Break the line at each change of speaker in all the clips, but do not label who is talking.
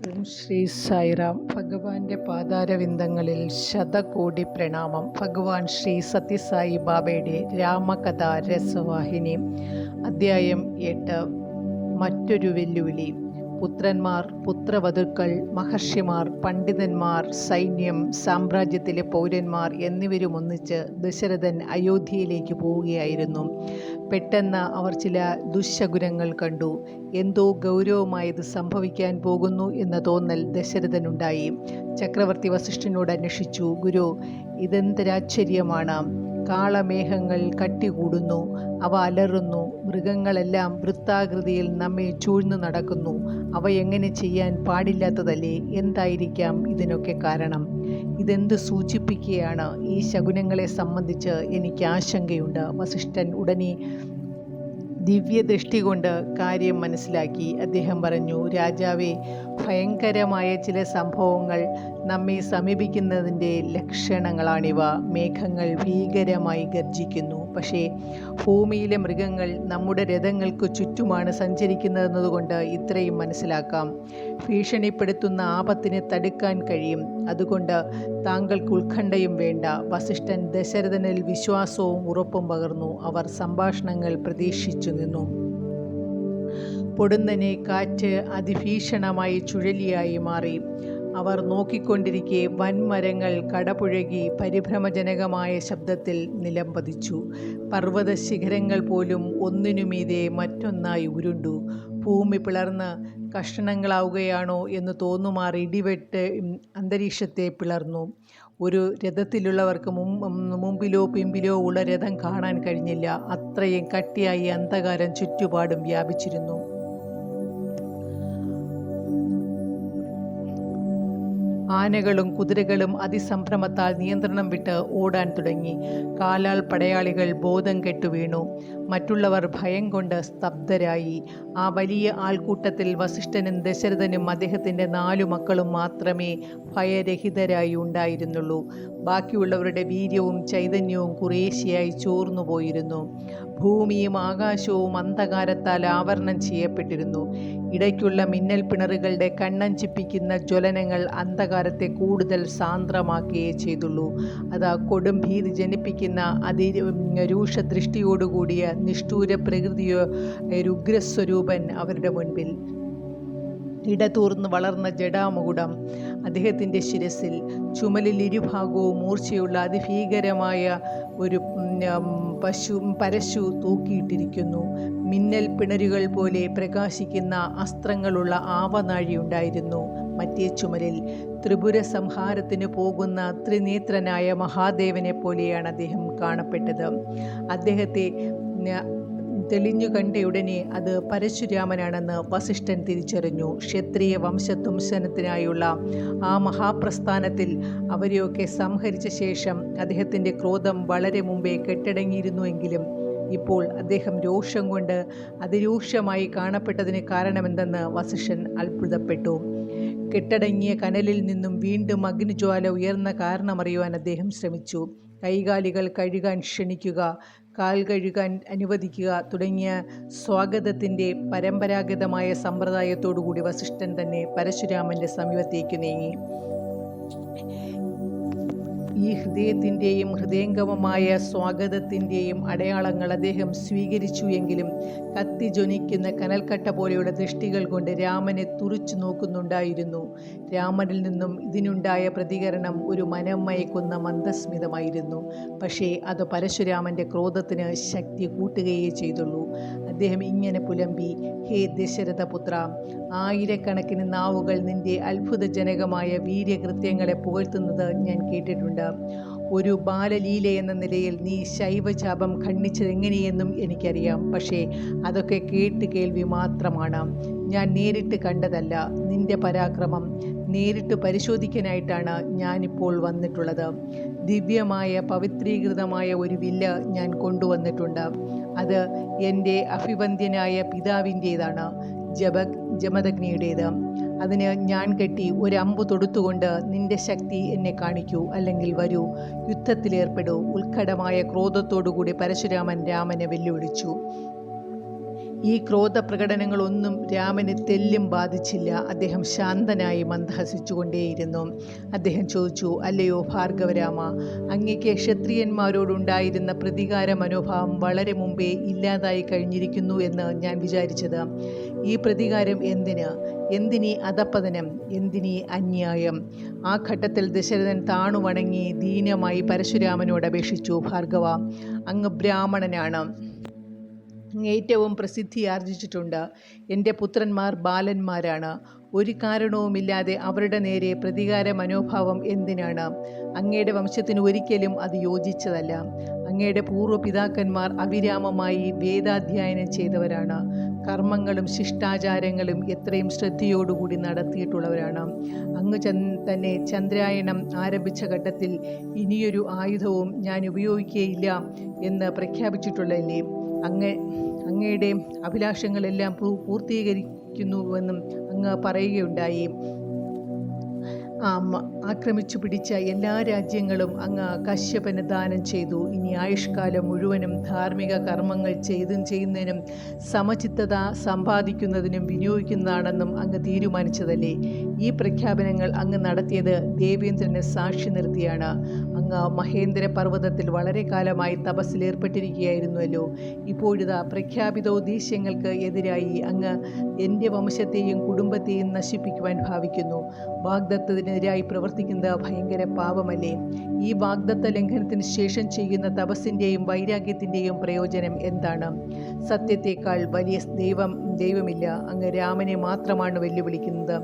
ഓം ശ്രീ സായിറാം. ഭഗവാന്റെ പാതാരവിന്ദങ്ങളിൽ ശതകോടി പ്രണാമം. ഭഗവാൻ ശ്രീ സത്യസായി ബാബയുടെ രാമകഥ രസവാഹിനി. അധ്യായം 8. മറ്റൊരു വെല്ലുവിളി. പുത്രന്മാർ, പുത്രവധുക്കൾ, മഹർഷിമാർ, പണ്ഡിതന്മാർ, സൈന്യം, സാമ്രാജ്യത്തിലെ പൗരന്മാർ എന്നിവരും ഒന്നിച്ച് ദശരഥൻ അയോധ്യയിലേക്ക് പോവുകയായിരുന്നു. പെട്ടെന്ന് അവർ ചില ദുശ്ശകുനങ്ങൾ കണ്ടു. എന്തോ ഗൗരവമായത് സംഭവിക്കാൻ പോകുന്നു എന്ന തോന്നൽ ദശരഥനുണ്ടായി. ചക്രവർത്തി വസിഷ്ഠനോട് അന്വേഷിച്ചു, ഗുരു, ഇതെന്തൊരാശ്ചര്യമാണ്. കാളമേഘങ്ങൾ കട്ടികൂടുന്നു, അവ അലറുന്നു, മൃഗങ്ങളെല്ലാം വൃത്താകൃതിയിൽ നമ്മെ ചൂഴ്ന്നു നടക്കുന്നു. അവ എങ്ങനെ ചെയ്യാൻ പാടില്ലാത്തതല്ലേ? എന്തായിരിക്കാം ഇതിനൊക്കെ കാരണം? ഇതെന്ത് സൂചിപ്പിക്കുകയാണ്? ഈ ശകുനങ്ങളെ സംബന്ധിച്ച് എനിക്ക് ആശങ്കയുണ്ട്. വസിഷ്ഠൻ ഉടനെ ദിവ്യദൃഷ്ടി കൊണ്ട് കാര്യം മനസ്സിലാക്കി. അദ്ദേഹം പറഞ്ഞു, രാജാവേ, ഭയങ്കരമായ ചില സംഭവങ്ങൾ നമ്മെ സമീപിക്കുന്നതിൻ്റെ ലക്ഷണങ്ങളാണിവ. മേഘങ്ങൾ ഭീകരമായി ഗർജിക്കുന്നു. പക്ഷേ ഭൂമിയിലെ മൃഗങ്ങൾ നമ്മുടെ രഥങ്ങൾക്ക് ചുറ്റുമാണ് സഞ്ചരിക്കുന്നതെന്നതുകൊണ്ട് ഇത്രയും മനസ്സിലാക്കാം. ഭീഷണിപ്പെടുത്തുന്ന ആപത്തിനെ തടുക്കാൻ കഴിയും. അതുകൊണ്ട് താങ്കൾക്ക് ഉത്കണ്ഠയും വേണ്ട. വസിഷ്ഠൻ ദശരഥനിൽ വിശ്വാസവും ഉറപ്പും പകർന്നു. അവർ സംഭാഷണങ്ങൾ പ്രതീക്ഷിച്ചു നിന്നു. പൊടുന്നനെ കാറ്റ് അതിഭീഷണമായി ചുഴലിയായി മാറി. അവർ നോക്കിക്കൊണ്ടിരിക്കെ വൻമരങ്ങൾ കടപുഴകി പരിഭ്രമജനകമായ ശബ്ദത്തിൽ നിലംപതിച്ചു. പർവ്വത ശിഖരങ്ങൾ പോലും ഒന്നിനുമീതെ മറ്റൊന്നായി ഉരുണ്ടു. ഭൂമി പിളർന്ന് കഷണങ്ങളാവുകയാണോ എന്ന് തോന്നുമാർ ഇടിവെട്ട് അന്തരീക്ഷത്തെ പിളർന്നു. ഒരു രഥത്തിലുള്ളവർക്ക് മുമ്പിലോ പിമ്പിലോ ഉള്ള രഥം കാണാൻ കഴിഞ്ഞില്ല. അത്രയും കട്ടിയായി അന്ധകാരം ചുറ്റുപാടും വ്യാപിച്ചിരുന്നു. ആനകളും കുതിരകളും അതിസംഭ്രമത്താൽ നിയന്ത്രണം വിട്ട് ഓടാൻ തുടങ്ങി. കാലാൾ പടയാളികൾ ബോധം കെട്ടു വീണു. മറ്റുള്ളവർ ഭയം കൊണ്ട് സ്തബ്ധരായി. ആ വലിയ ആൾക്കൂട്ടത്തിൽ വസിഷ്ഠനും ദശരഥനും അദ്ദേഹത്തിൻ്റെ 4 മക്കളും മാത്രമേ ഭയരഹിതരായി ഉണ്ടായിരുന്നുള്ളൂ. ബാക്കിയുള്ളവരുടെ വീര്യവും ചൈതന്യവും കുറേശ്ശെയായി ചോർന്നു പോയിരുന്നു. ഭൂമിയും ആകാശവും അന്ധകാരത്താൽ ആവരണം ചെയ്യപ്പെട്ടിരുന്നു. ഇടയ്ക്കുള്ള മിന്നൽ പിണറുകളുടെ കണ്ണഞ്ചിപ്പിക്കുന്ന ജ്വലനങ്ങൾ അന്ധകാരത്തെ കൂടുതൽ സാന്ദ്രമാക്കുകയേ ചെയ്തുള്ളൂ. അതാ കൊടും ഭീതി ജനിപ്പിക്കുന്ന അതിരൂക്ഷ ദൃഷ്ടിയോടുകൂടിയ നിഷ്ഠൂര പ്രകൃതിയോ രുഗ്രസ്വരൂപൻ അവരുടെ മുൻപിൽ. ഇടതൂർന്ന് വളർന്ന ജടാമുകുടം അദ്ദേഹത്തിൻ്റെ ശിരസിൽ, ചുമലിൽ ഇരുഭാഗവും മൂർച്ചയുള്ള അതിഭീകരമായ ഒരു പരശു തൂക്കിയിട്ടിരിക്കുന്നു. മിന്നൽ പിണരുകൾ പോലെ പ്രകാശിക്കുന്ന അസ്ത്രങ്ങളുള്ള ആവനാഴിയുണ്ടായിരുന്നു മറ്റേ ചുമലിൽ. ത്രിപുര സംഹാരത്തിന് പോകുന്ന ത്രിനേത്രനായ മഹാദേവനെ പോലെയാണ് അദ്ദേഹം കാണപ്പെട്ടത്. അദ്ദേഹത്തെ തെളിഞ്ഞു കണ്ടയുടനെ അത് പരശുരാമനാണെന്ന് വസിഷ്ഠൻ തിരിച്ചറിഞ്ഞു. ക്ഷത്രിയ വംശധ്വംസനത്തിനായുള്ള ആ മഹാപ്രസ്ഥാനത്തിൽ അവരെയൊക്കെ സംഹരിച്ച ശേഷം അദ്ദേഹത്തിൻ്റെ ക്രോധം വളരെ മുമ്പേ കെട്ടടങ്ങിയിരുന്നുവെങ്കിലും ഇപ്പോൾ അദ്ദേഹം രോഷം കൊണ്ട് അതിരൂക്ഷമായി കാണപ്പെട്ടതിന് കാരണമെന്തെന്ന് വസിഷ്ഠൻ അത്ഭുതപ്പെട്ടു. കെട്ടടങ്ങിയ കനലിൽ നിന്നും വീണ്ടും അഗ്നിജ്വാല ഉയർന്ന കാരണമറിയുവാൻ അദ്ദേഹം ശ്രമിച്ചു. കൈകാലികൾ കഴുകാൻ ക്ഷണിക്കുക, കാൽ കഴുകാൻ അനുവദിക്കുക തുടങ്ങിയ സ്വാഗതത്തിൻ്റെ പരമ്പരാഗതമായ സമ്പ്രദായത്തോടുകൂടി വസിഷ്ഠൻ തന്നെ പരശുരാമൻ്റെ സമീപത്തേക്ക് നീങ്ങി. ഈ ഹൃദയത്തിൻ്റെയും ഹൃദയംഗമമായ സ്വാഗതത്തിൻ്റെയും അടയാളങ്ങൾ അദ്ദേഹം സ്വീകരിച്ചു. എങ്കിലും കത്തിജ്വലിക്കുന്ന കനൽക്കട്ട പോലെയുള്ള ദൃഷ്ടികൾ കൊണ്ട് രാമനെ തുറിച്ചു നോക്കുന്നുണ്ടായിരുന്നു. രാമനിൽ നിന്നും ഇതിനുണ്ടായ പ്രതികരണം ഒരു മനം മയക്കുന്ന മന്ദസ്മിതമായിരുന്നു. പക്ഷേ അത് പരശുരാമൻ്റെ ക്രോധത്തിന് ശക്തി കൂട്ടുകയേ ചെയ്തുള്ളൂ. അദ്ദേഹം ഇങ്ങനെ പുലമ്പി, ഹേ ദശരഥപുത്ര, ആയിരക്കണക്കിന് നാവുകൾ നിന്റെ അത്ഭുതജനകമായ വീര്യകൃത്യങ്ങളെ പുകഴ്ത്തുന്നത് ഞാൻ കേട്ടിട്ടുണ്ട്. ഒരു ബാലലീല എന്ന നിലയിൽ നീ ശൈവചാപം ഖണ്ഡിച്ചതെങ്ങനെയെന്നും എനിക്കറിയാം. പക്ഷേ അതൊക്കെ കേൾവി മാത്രമാണ്. ഞാൻ നേരിട്ട് കണ്ടതല്ല. നിന്റെ പരാക്രമം നേരിട്ട് പരിശോധിക്കാനായിട്ടാണ് ഞാനിപ്പോൾ വന്നിട്ടുള്ളത്. ദിവ്യമായ പവിത്രീകൃതമായ ഒരു വില്ല് ഞാൻ കൊണ്ടുവന്നിട്ടുണ്ട്. അത് എൻ്റെ അഭിവന്ദ്യനായ പിതാവിൻ്റേതാണ്, ജമദഗ്നിയുടേത്. അതിന് ഞാൻ കെട്ടി ഒരമ്പു തൊടുത്തുകൊണ്ട് നിന്റെ ശക്തി എന്നെ കാണിക്കൂ, അല്ലെങ്കിൽ വരൂ, യുദ്ധത്തിലേർപ്പെടൂ. ഉത്കടമായ ക്രോധത്തോടുകൂടി പരശുരാമൻ രാമനെ വെല്ലുവിളിച്ചു. ഈ ക്രോധപ്രകടനങ്ങളൊന്നും രാമനെ തെല്ലും ബാധിച്ചില്ല. അദ്ദേഹം ശാന്തനായി മന്ദഹസിച്ചുകൊണ്ടേയിരുന്നു. അദ്ദേഹം ചോദിച്ചു, അല്ലയോ ഭാർഗവരാമ, അങ്ങയ്ക്ക് ക്ഷത്രിയന്മാരോടുണ്ടായിരുന്ന പ്രതികാര മനോഭാവം വളരെ മുമ്പേ ഇല്ലാതായി കഴിഞ്ഞിരിക്കുന്നു എന്ന് ഞാൻ വിചാരിച്ചത്. ഈ പ്രതികാരം എന്തിനീ അധപ്പതനം, എന്തിനീ അന്യായം? ആ ഘട്ടത്തിൽ ദശരഥൻ താണു വണങ്ങി ദീനമായി പരശുരാമനോട് അപേക്ഷിച്ചു, ഭാർഗവ, അങ്ങ് ബ്രാഹ്മണനാണ്, ഏറ്റവും പ്രസിദ്ധി ആർജിച്ചിട്ടുണ്ട്. എൻ്റെ പുത്രന്മാർ ബാലന്മാരാണ്. ഒരു കാരണവുമില്ലാതെ അവരുടെ നേരെ പ്രതികാര മനോഭാവം എന്തിനാണ്? അങ്ങയുടെ വംശത്തിന് ഒരിക്കലും അത് യോജിച്ചതല്ല. അങ്ങയുടെ പൂർവ്വപിതാക്കന്മാർ അവിരാമമായി വേദാധ്യയനം ചെയ്തവരാണ്. കർമ്മങ്ങളും ശിഷ്ടാചാരങ്ങളും എത്രയും ശ്രദ്ധയോടുകൂടി നടത്തിയിട്ടുള്ളവരാണ്. അങ്ങ് തന്നെ ചന്ദ്രായനം ആരംഭിച്ച ഘട്ടത്തിൽ ഇനിയൊരു ആയുധവും ഞാൻ ഉപയോഗിക്കുകയില്ല എന്ന് പ്രഖ്യാപിച്ചിട്ടുള്ളതല്ലേ? അങ്ങയുടെ അഭിലാഷങ്ങളെല്ലാം പൂർത്തീകരിക്കുന്നുവെന്നും അങ്ങ് പറയുകയുണ്ടായി. ആക്രമിച്ചു പിടിച്ച എല്ലാ രാജ്യങ്ങളും അങ്ങ് കശ്യപന് ദാനം ചെയ്തു. ഇനി ആയുഷ്കാലം മുഴുവനും ധാർമ്മിക കർമ്മങ്ങൾ ചെയ്യുന്നതിനും സമചിത്തത സമ്പാദിക്കുന്നതിനും വിനിയോഗിക്കുന്നതാണെന്നും അങ്ങ് തീരുമാനിച്ചതല്ലേ? ഈ പ്രഖ്യാപനങ്ങൾ അങ്ങ് നടത്തിയത് ദേവേന്ദ്രനെ സാക്ഷി നിർത്തിയാണ്. അങ്ങ് മഹേന്ദ്ര പർവ്വതത്തിൽ വളരെ കാലമായി തപസ്സിലേർപ്പെട്ടിരിക്കുകയായിരുന്നുവല്ലോ. ഇപ്പോഴിതാ പ്രഖ്യാപിതോദ്ദേശ്യങ്ങൾക്ക് എതിരായി അങ്ങ് എൻ്റെ വംശത്തെയും കുടുംബത്തെയും നശിപ്പിക്കുവാൻ ഭാവിക്കുന്നു. വാഗ്ദത്തത്തിനെതിരായി പ്രവർത്തിക്കുന്നത് ഭയങ്കര പാപമല്ലേ? ഈ വാഗ്ദത്ത ലംഘനത്തിന് ശേഷം ചെയ്യുന്ന തപസ്സിൻ്റെയും വൈരാഗ്യത്തിൻ്റെയും പ്രയോജനം എന്താണ്? സത്യത്തേക്കാൾ വലിയ ദൈവമില്ല. അങ്ങ് രാമനെ മാത്രമാണ് വെല്ലുവിളിക്കുന്നത്.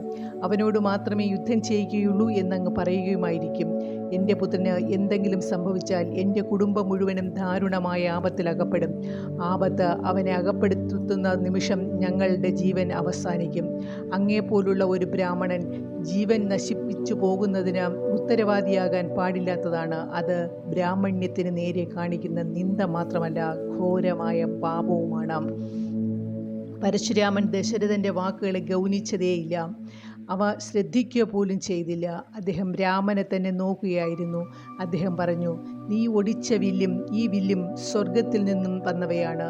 അവനോട് മാത്രമേ യുദ്ധം ചെയ്യുകയുള്ളൂ എന്നങ്ങ് പറയുകയുമായിരിക്കും. എൻ്റെ പുത്രന് എന്തെങ്കിലും സംഭവിച്ചാൽ എൻ്റെ കുടുംബം മുഴുവനും ദാരുണമായ ആപത്തിലകപ്പെടും. ആപത്ത് അവനെ അകപ്പെടുത്തുന്ന നിമിഷം ഞങ്ങളുടെ ജീവൻ അവസാനിക്കും. അങ്ങേപ്പോലുള്ള ഒരു ബ്രാഹ്മണൻ ജീവൻ നശിപ്പിച്ചു പോകുന്നതിന് ഉത്തരവാദിയാകാൻ പാടില്ലാത്തതാണ്. അത് ബ്രാഹ്മണ്യത്തിന് നേരെ കാണിക്കുന്ന നിന്ദ മാത്രമല്ല, ഘോരമായ പാപവുമാണ്. പരശുരാമൻ ദശരഥൻ്റെ വാക്കുകളെ ഗൗനിച്ചതേയില്ല. അവ ശ്രദ്ധിക്കുക പോലും ചെയ്തില്ല. അദ്ദേഹം രാമനെ തന്നെ നോക്കുകയായിരുന്നു. അദ്ദേഹം പറഞ്ഞു, നീ ഒടിച്ച വില്ലും ഈ വില്ലും സ്വർഗത്തിൽ നിന്നും വന്നവയാണ്.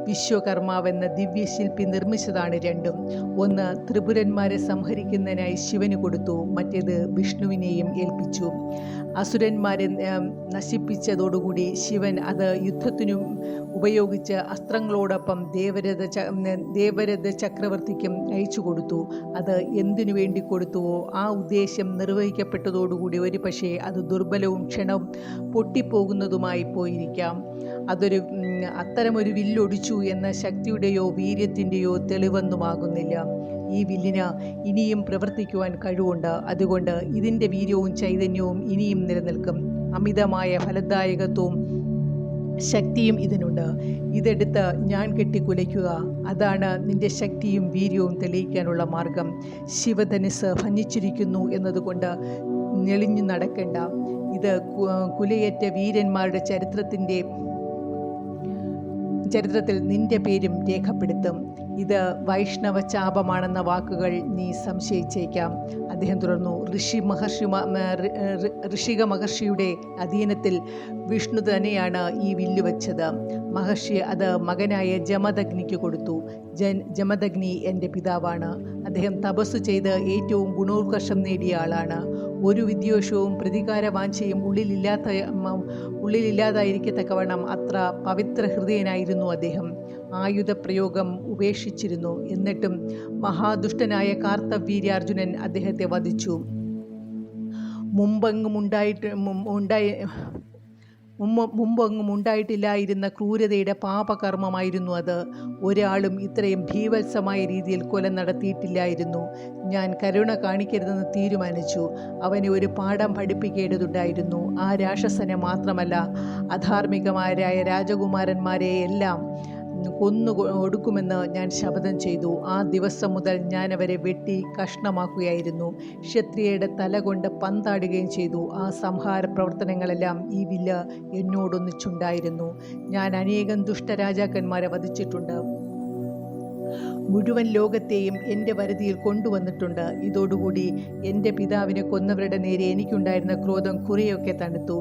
വിശ്വകർമാവെന്ന ദിവ്യശില്പി നിർമ്മിച്ചതാണ് രണ്ടും. ഒന്ന് ത്രിപുരന്മാരെ സംഹരിക്കുന്നതിനായി ശിവന് കൊടുത്തു, മറ്റേത് വിഷ്ണുവിനെയും ഏൽപ്പിച്ചു. അസുരന്മാരെ നശിപ്പിച്ചതോടുകൂടി ശിവൻ അത് യുദ്ധത്തിനും ഉപയോഗിച്ച് അസ്ത്രങ്ങളോടൊപ്പം ദേവരഥ ചക്രവർത്തിക്കും അയച്ചു കൊടുത്തു. അത് എന്തിനു വേണ്ടി കൊടുത്തുവോ ആ ഉദ്ദേശം നിർവഹിക്കപ്പെട്ടതോടുകൂടി ഒരു പക്ഷേ അത് ദുർബലവും ക്ഷണം പൊട്ടിപ്പോകുന്നതുമായി പോയിരിക്കാം. അത്തരമൊരു വില്ലൊടിച്ചു എന്ന ശക്തിയുടെയോ വീര്യത്തിൻ്റെയോ തെളിവൊന്നുമാകുന്നില്ല. ഈ വില്ലിന് ഇനിയും പ്രവർത്തിക്കുവാൻ കഴിവുണ്ട്. അതുകൊണ്ട് ഇതിൻ്റെ വീര്യവും ചൈതന്യവും ഇനിയും നിലനിൽക്കും. അമിതമായ ഫലദായകത്വവും ശക്തിയും ഇതിനുണ്ട്. ഇതെടുത്ത് ഞാൻ കെട്ടിക്കുലയ്ക്കുക. അതാണ് നിന്റെ ശക്തിയും വീര്യവും തെളിയിക്കാനുള്ള മാർഗം. ശിവധനുസ് ഭഞ്ജിച്ചിരിക്കുന്നു എന്നതുകൊണ്ട് ഞെളിഞ്ഞു നടക്കേണ്ട. ഇത് കുലയേറ്റ വീരന്മാരുടെ ചരിത്രത്തിൽ നിന്റെ പേരും രേഖപ്പെടുത്തും. ഇത് വൈഷ്ണവ ചാപമാണെന്ന വാക്കുകൾ നീ സംശയിച്ചേക്കാം. അദ്ദേഹം തുടർന്നു, ഋഷിക മഹർഷിയുടെ അധീനത്തിൽ വിഷ്ണു തന്നെയാണ് ഈ വില്ല് വച്ചത്. മഹർഷി അത് മകനായ ജമദഗ്നിക്ക് കൊടുത്തു. ജമദഗ്നി എൻ്റെ പിതാവാണ്. അദ്ദേഹം തപസ്സു ചെയ്ത് ഏറ്റവും ഗുണോത്കർഷം നേടിയ ആളാണ്. ഒരു വിദ്വേഷവും പ്രതികാരവാഞ്ചയും ഉള്ളിലില്ലാതായിരിക്കത്തക്കവണ്ണം അത്ര പവിത്ര ഹൃദയനായിരുന്നു അദ്ദേഹം. ആയുധപ്രയോഗം ഉപേക്ഷിച്ചിരുന്നു. എന്നിട്ടും മഹാദുഷ്ടനായ കാർത്തവീര്യാർജുനൻ അദ്ദേഹത്തെ വധിച്ചു. മുമ്പെങ്ങും ഉണ്ടായിട്ടില്ലായിരുന്ന ക്രൂരതയുടെ പാപകർമ്മമായിരുന്നു അത്. ഒരാളും ഇത്രയും ഭീവത്സമായ രീതിയിൽ കൊല നടത്തിയിട്ടില്ലായിരുന്നു. ഞാൻ കരുണ കാണിക്കരുതെന്ന് തീരുമാനിച്ചു. അവനെ ഒരു പാഠം പഠിപ്പിക്കേണ്ടതുണ്ടായിരുന്നു. ആ രാക്ഷസനെ മാത്രമല്ല, അധാർമികമാരായ രാജകുമാരന്മാരെ എല്ലാം കൊന്നു ഒടുക്കുമെന്ന് ഞാൻ ശപഥം ചെയ്തു. ആ ദിവസം മുതൽ ഞാൻ അവരെ വെട്ടി കഷ്ണമാക്കുകയായിരുന്നു. ക്ഷത്രിയയുടെ തല കൊണ്ട് പന്താടുകയും ചെയ്തു. ആ സംഹാര പ്രവർത്തനങ്ങളെല്ലാം ഈ വില്ല് എന്നോടൊന്നിച്ചുണ്ടായിരുന്നു. ഞാൻ അനേകം ദുഷ്ടരാജാക്കന്മാരെ വധിച്ചിട്ടുണ്ട്. മുഴുവൻ ലോകത്തെയും എൻ്റെ വരുതിയിൽ കൊണ്ടുവന്നിട്ടുണ്ട്. ഇതോടുകൂടി എൻ്റെ പിതാവിനെ കൊന്നവരുടെ നേരെ എനിക്കുണ്ടായിരുന്ന ക്രോധം കുറേയൊക്കെ തണുത്തു.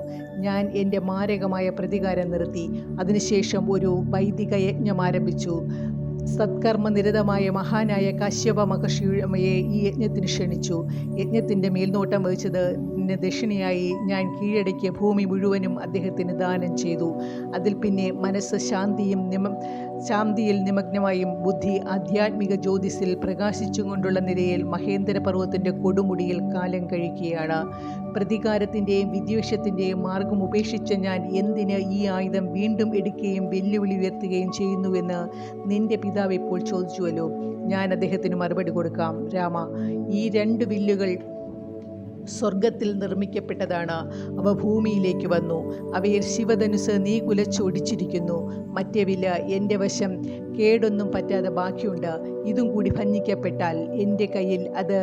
ഞാൻ എൻ്റെ മാരകമായ പ്രതികാരം നിർത്തി. അതിനുശേഷം ഒരു വൈദിക യജ്ഞം ആരംഭിച്ചു. സത്കർമ്മനിരതമായ മഹാനായ കശ്യപ മഹർഷിയെ ഈ യജ്ഞത്തിന് ക്ഷണിച്ചു. യജ്ഞത്തിൻ്റെ മേൽനോട്ടം വഹിച്ചത് ദക്ഷിണയായി ഞാൻ കീഴടക്കിയ ഭൂമി മുഴുവനും അദ്ദേഹത്തിന് ദാനം ചെയ്തു. അതിൽ പിന്നെ മനസ്സ് ശാന്തിയിൽ നിമഗ്നമായും ബുദ്ധി ആധ്യാത്മിക ജ്യോതിസിൽ പ്രകാശിച്ചും കൊണ്ടുള്ള നിലയിൽ മഹേന്ദ്ര പർവ്വതത്തിൻ്റെ കൊടുമുടിയിൽ കാലം കഴിക്കുകയാണ്. പ്രതികാരത്തിൻ്റെയും വിദ്വേഷത്തിൻ്റെയും മാർഗം ഉപേക്ഷിച്ച ഞാൻ എന്തിന് ഈ ആയുധം വീണ്ടും എടുക്കുകയും വെല്ലുവിളി ഉയർത്തുകയും ചെയ്യുന്നുവെന്ന് നിന്റെ പിതാവ് ഇപ്പോൾ ചോദിച്ചുവല്ലോ. ഞാൻ അദ്ദേഹത്തിന് മറുപടി കൊടുക്കാം. രാമ, ഈ 2 വില്ലുകൾ സ്വർഗത്തിൽ നിർമ്മിക്കപ്പെട്ടതാണ്. അവ ഭൂമിയിലേക്ക് വന്നു. അവയിൽ ശിവധനുസ് നീ കുലച്ചൊടിച്ചിരിക്കുന്നു. മറ്റേ വില്ല് എൻ്റെ വശം കേടൊന്നും പറ്റാതെ ബാക്കിയുണ്ട്. ഇതും കൂടി ഭഞ്ജിക്കപ്പെട്ടാൽ എൻ്റെ കയ്യിൽ അത്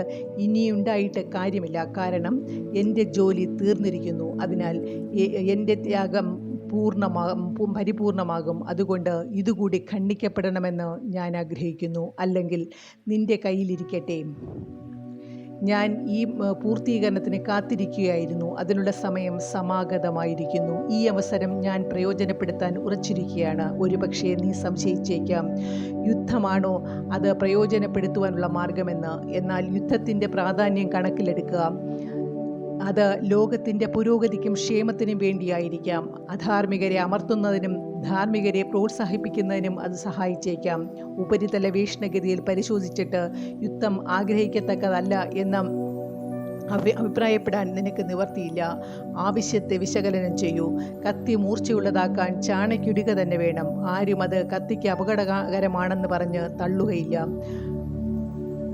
ഇനിയുണ്ടായിട്ട് കാര്യമില്ല. കാരണം എൻ്റെ ജോലി തീർന്നിരിക്കുന്നു. അതിനാൽ എൻ്റെ ത്യാഗം പരിപൂർണമാകും. അതുകൊണ്ട് ഇതുകൂടി ഖണ്ഡിക്കപ്പെടണമെന്ന് ഞാൻ ആഗ്രഹിക്കുന്നു. അല്ലെങ്കിൽ നിൻ്റെ കയ്യിലിരിക്കട്ടെ. ഞാൻ ഈ പൂർത്തീകരണത്തിന് കാത്തിരിക്കുകയായിരുന്നു. അതിനുള്ള സമയം സമാഗതമായിരിക്കുന്നു. ഈ അവസരം ഞാൻ പ്രയോജനപ്പെടുത്താൻ ഉറച്ചിരിക്കുകയാണ്. ഒരുപക്ഷെ നീ സംശയിച്ചേക്കാം, യുദ്ധമാണോ അത് പ്രയോജനപ്പെടുത്തുവാനുള്ള മാർഗമെന്ന്. എന്നാൽ യുദ്ധത്തിൻ്റെ പ്രാധാന്യം കണക്കിലെടുക്കുക. അത് ലോകത്തിൻ്റെ പുരോഗതിക്കും ക്ഷേമത്തിനും വേണ്ടിയായിരിക്കാം. അധാർമികരെ അമർത്തുന്നതിനും ധാർമ്മികരെ പ്രോത്സാഹിപ്പിക്കുന്നതിനും അത് സഹായിച്ചേക്കാം. ഉപരിതല വീക്ഷണഗതിയിൽ പരിശോധിച്ചിട്ട് യുദ്ധം ആഗ്രഹിക്കത്തക്കതല്ല എന്ന അഭിപ്രായപ്പെടാൻ നിനക്ക് നിവർത്തിയില്ല. ആവശ്യത്തെ വിശകലനം ചെയ്യൂ. കത്തി മൂർച്ചയുള്ളതാക്കാൻ ചാണക്യുടിക തന്നെ വേണം. ആരും അത് കത്തിക്ക് അപകടകരമാണെന്ന് പറഞ്ഞ് തള്ളുകയില്ല.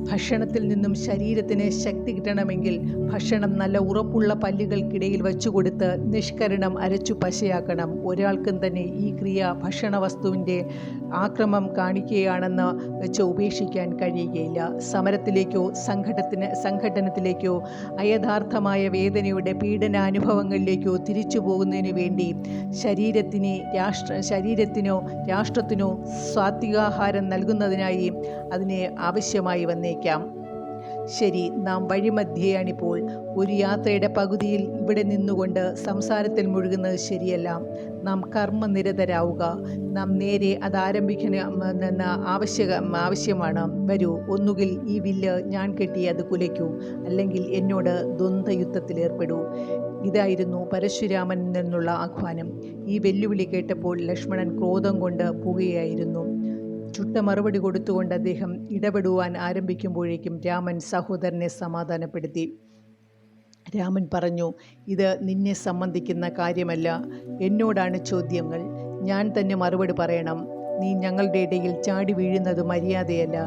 ഭക്ഷണത്തിൽ നിന്നും ശരീരത്തിന് ശക്തി കിട്ടണമെങ്കിൽ ഭക്ഷണം നല്ല ഉറപ്പുള്ള പല്ലുകൾക്കിടയിൽ വച്ചുകൊടുത്ത് നിഷ്കരണം അരച്ചു പശയാക്കണം. ഒരാൾക്കും തന്നെ ഈ ക്രിയ ഭക്ഷണ വസ്തുവിൻ്റെ ആക്രമം കാണിക്കുകയാണെന്ന് വെച്ച് ഉപേക്ഷിക്കാൻ കഴിയുകയില്ല. സമരത്തിലേക്കോ സംഘടനത്തിലേക്കോ അയഥാർത്ഥമായ വേദനയുടെ പീഡനാനുഭവങ്ങളിലേക്കോ തിരിച്ചു പോകുന്നതിനു വേണ്ടി ശരീരത്തിനോ രാഷ്ട്രത്തിനോ സാത്വികാഹാരം നൽകുന്നതിനായി അതിനെ ആവശ്യമായി വന്നേക്കാം. ശരി, നാം വഴിമധ്യേയാണിപ്പോൾ. ഒരു യാത്രയുടെ പകുതിയിൽ ഇവിടെ നിന്നുകൊണ്ട് സംസാരത്തിൽ മുഴുകുന്നത് ശരിയല്ല. നാം കർമ്മനിരതരാവുക. നാം നേരെ അത് ആരംഭിക്കണമെന്ന് ആവശ്യമാണ്. വരൂ, ഒന്നുകിൽ ഈ വില്ല് ഞാൻ കെട്ടി അത് കുലയ്ക്കൂ, അല്ലെങ്കിൽ എന്നോട് ദ്വന്ദ്വയുദ്ധത്തിലേർപ്പെടൂ. ഇതായിരുന്നു പരശുരാമനിൽ നിന്നുള്ള ആഹ്വാനം. ഈ വെല്ലുവിളി കേട്ടപ്പോൾ ലക്ഷ്മണൻ ക്രോധം കൊണ്ട് പുകയായിരുന്നു. ചുട്ട മറുപടി കൊടുത്തുകൊണ്ട് അദ്ദേഹം ഇടപെടുവാൻ ആരംഭിക്കുമ്പോഴേക്കും രാമൻ സഹോദരനെ സമാധാനപ്പെടുത്തി. രാമൻ പറഞ്ഞു, ഇത് നിന്നെ സംബന്ധിക്കുന്ന കാര്യമല്ല. എന്നോടാണ് ചോദ്യങ്ങൾ. ഞാൻ തന്നെ മറുപടി പറയണം. നീ ഞങ്ങളുടെ ഇടയിൽ ചാടി വീഴുന്നത് മര്യാദയല്ല.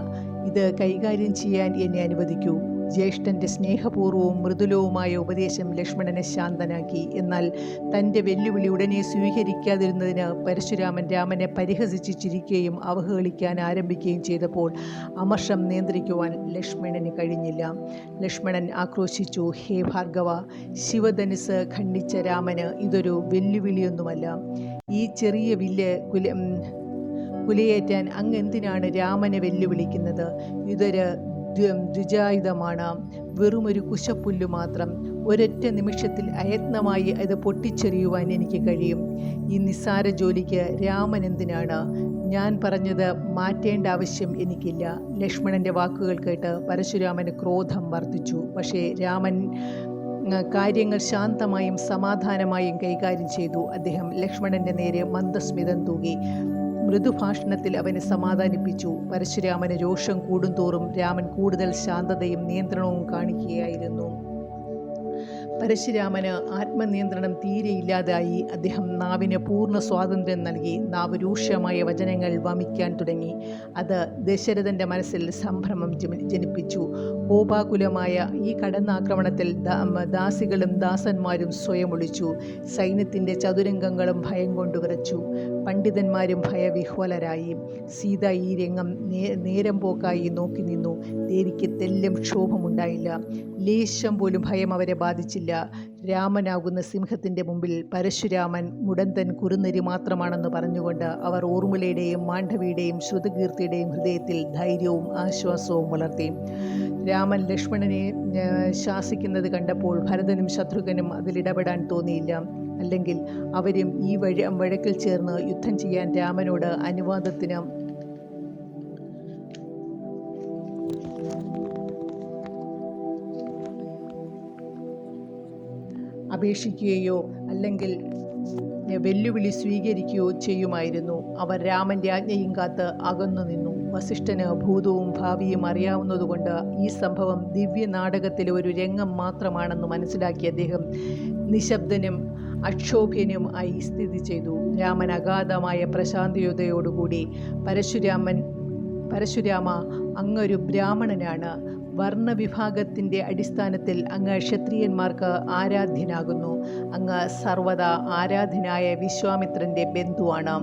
ഇത് കൈകാര്യം ചെയ്യാൻ എന്നെ അനുവദിക്കൂ. ജ്യേഷ്ഠൻ്റെ സ്നേഹപൂർവ്വവും മൃദുലവുമായ ഉപദേശം ലക്ഷ്മണനെ ശാന്തനാക്കി. എന്നാൽ തൻ്റെ വെല്ലുവിളി ഉടനെ സ്വീകരിക്കാതിരുന്നതിന് പരശുരാമൻ രാമനെ പരിഹസിച്ച് ചിരിക്കുകയും അവഹേളിക്കാൻ ആരംഭിക്കുകയും ചെയ്തപ്പോൾ അമർഷം നിയന്ത്രിക്കുവാൻ ലക്ഷ്മണന് കഴിഞ്ഞില്ല. ലക്ഷ്മണൻ ആക്രോശിച്ചു, ഹേ ഭാർഗവ, ശിവധനുസ് ഖണ്ഡിച്ച രാമന് ഇതൊരു വെല്ലുവിളിയൊന്നുമല്ല. ഈ ചെറിയ വില്ല് കുലയേറ്റാൻ അങ്ങ് എന്തിനാണ് രാമനെ വെല്ലുവിളിക്കുന്നത്? ഇതൊരു ദ്വിജായുധമാണ്, വെറുമൊരു കുശപ്പുല്ല് മാത്രം. ഒരൊറ്റ നിമിഷത്തിൽ അയത്നമായി അത് പൊട്ടിച്ചെറിയുവാൻ എനിക്ക് കഴിയും. ഈ നിസ്സാര ജോലിക്ക് രാമൻ എന്തിനാണ്? ഞാൻ പറഞ്ഞത് മാറ്റേണ്ട ആവശ്യം എനിക്കില്ല. ലക്ഷ്മണൻ്റെ വാക്കുകൾ കേട്ട് പരശുരാമന് ക്രോധം വർദ്ധിച്ചു. പക്ഷേ രാമൻ കാര്യങ്ങൾ ശാന്തമായും സമാധാനമായും കൈകാര്യം ചെയ്തു. അദ്ദേഹം ലക്ഷ്മണൻ്റെ നേരെ മന്ദസ്മിതം തൂകി. മൃദുഭാഷണത്തിൽ അവനെ സമാധാനിപ്പിച്ചു. പരശുരാമന് രോഷം കൂടുന്തോറും രാമൻ കൂടുതൽ ശാന്തതയും നിയന്ത്രണവും കാണിക്കുകയായിരുന്നു. പരശുരാമന് ആത്മനിയന്ത്രണം തീരെയില്ലാതായി. അദ്ദേഹം നാവിന് പൂർണ്ണ സ്വാതന്ത്ര്യം നൽകി. നാവ് രൂക്ഷമായ വചനങ്ങൾ വമിക്കാൻ തുടങ്ങി. അത് ദശരഥൻ്റെ മനസ്സിൽ സംഭ്രമം ജനിപ്പിച്ചു. കോപാകുലമായ ഈ കടന്നാക്രമണത്തിൽ ദാസികളും ദാസന്മാരും സ്വയം ഒളിച്ചു. സൈന്യത്തിൻ്റെ ചതുരംഗങ്ങളും ഭയം കൊണ്ട് വിറച്ചു. പണ്ഡിതന്മാരും ഭയവിഹ്വലരായി. സീത ഈ രംഗം നേരം പോക്കായി നോക്കി നിന്നു. ദേവിക്ക് തെല്ലും ക്ഷോഭമുണ്ടായില്ല. ലേശം പോലും ഭയം അവരെ ബാധിച്ചില്ല. രാമനാകുന്ന സിംഹത്തിൻ്റെ മുമ്പിൽ പരശുരാമൻ മുടന്തൻ കുറുനരി മാത്രമാണെന്ന് പറഞ്ഞുകൊണ്ട് അവർ ഊർമിളയുടെയും മാണ്ഡവിയുടെയും ശ്രുതകീർത്തിയുടെയും ഹൃദയത്തിൽ ധൈര്യവും ആശ്വാസവും വളർത്തി. രാമൻ ലക്ഷ്മണനെ ശാസിക്കുന്നത് കണ്ടപ്പോൾ ഭരതനും ശത്രുഘ്നും അതിലിടപെടാൻ തോന്നിയില്ല. അല്ലെങ്കിൽ അവരും ഈ വഴക്കിൽ ചേർന്ന് യുദ്ധം ചെയ്യാൻ രാമനോട് അനുവാദത്തിന് അപേക്ഷിക്കുകയോ അല്ലെങ്കിൽ വെല്ലുവിളി സ്വീകരിക്കുകയോ ചെയ്യുമായിരുന്നു. അവർ രാമൻ്റെ ആജ്ഞയും കാത്ത് അകന്നു നിന്നു. വസിഷ്ഠന് ഭൂതവും ഭാവിയും അറിയാവുന്നതുകൊണ്ട് ഈ സംഭവം ദിവ്യ നാടകത്തിലെ ഒരു രംഗം മാത്രമാണെന്ന് മനസ്സിലാക്കിയ അദ്ദേഹം നിശബ്ദനും അക്ഷോഭ്യനും ആയി സ്ഥിതി ചെയ്തു. രാമൻ അഗാധമായ പ്രശാന്തയോടുകൂടി പരശുരാമ, അങ്ങൊരു ബ്രാഹ്മണനാണ്. വർണ്ണവിഭാഗത്തിൻ്റെ അടിസ്ഥാനത്തിൽ അങ്ങ് ക്ഷത്രിയന്മാർക്ക് ആരാധ്യനാകുന്നു. അങ്ങ് സർവദാ ആരാധ്യനായ വിശ്വാമിത്രൻ്റെ ബന്ധുവാണ്.